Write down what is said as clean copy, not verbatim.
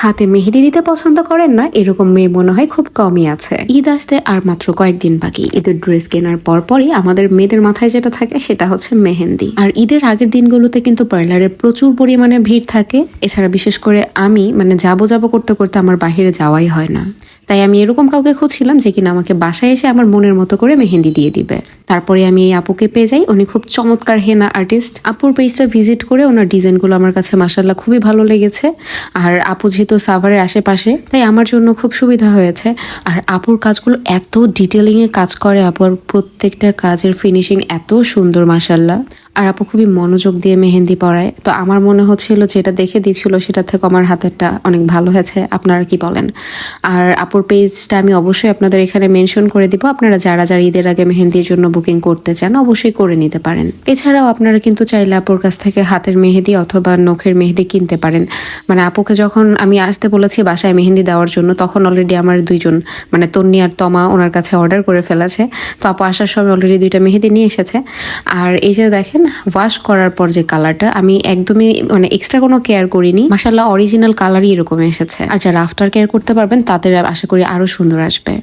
হাতে মেহেদি দিতে পছন্দ করেন না এরকম মেয়ে মনে হয় খুব কমই আছে। ঈদ আসতে আর মাত্র কয়েকদিন বাকি। ঈদের ড্রেস কেনার পরই আমাদের মেয়েদের মাথায় যেটা থাকে সেটা হচ্ছে মেহেন্দি। আর ঈদের আগের দিনগুলোতে কিন্তু পার্লারে প্রচুর পরিমাণে ভিড় থাকে। এছাড়া বিশেষ করে আমি যাব করতে করতে আমার বাহিরে যাওয়াই হয় না। তাই আমি এরকম কাউকে খুঁজছিলাম যে কিনা আমাকে বাসায় এসে আমার মনের মতো করে মেহেন্দি দিয়ে দিবে। তারপরে আমি এই আপুকে পেয়ে যাই। উনি খুব চমৎকার হেনা আর্টিস্ট। আপুর পেজটা ভিজিট করে ওনার ডিজাইনগুলো আমার কাছে মাশাআল্লাহ খুবই ভালো লেগেছে। আর আপু যেহেতু সাভারের আশেপাশে, তাই আমার জন্য খুব সুবিধা হয়েছে। আর আপুর কাজগুলো এত ডিটেলিং এ কাজ করে, আপুর প্রত্যেকটা কাজের ফিনিশিং এত সুন্দর মাশাআল্লাহ। আর আপু খুবই মনোযোগ দিয়ে মেহেন্দি পড়ায়। তো আমার মনে হচ্ছিল যেটা দেখে দিচ্ছিল সেটা থেকে আমার হাতেরটা অনেক ভালো হয়েছে। আপনারা কি বলেন? আর আপুর পেজটা আমি অবশ্যই আপনাদের এখানে মেনশন করে দিব। আপনারা যারা যারা ঈদের আগে মেহেন্দির জন্য বুকিং করতে চান অবশ্যই করে নিতে পারেন। এছাড়াও আপনারা কিন্তু চাইলে আপুর কাছ থেকে হাতের মেহেদি অথবা নখের মেহেদি কিনতে পারেন। আপুকে যখন আমি আসতে বলেছি বাসায় মেহেন্দি দেওয়ার জন্য, তখন অলরেডি আমার দুইজন তন্নি আর তমা ওনার কাছে অর্ডার করে ফেলেছে। তো আপু আসার সময় অলরেডি 2টা মেহেদি নিয়ে এসেছে। আর এই যে দেখেন ওয়াশ করার পর যে কালারটা, আমি একদমই এক্সট্রা কোনো কেয়ার করিনি। মাশাআল্লাহ অরিজিনাল কালারই এরকম এসেছে। আর যারা আফটার কেয়ার করতে পারবেন তাদের আশা করি আরো সুন্দর আসবে।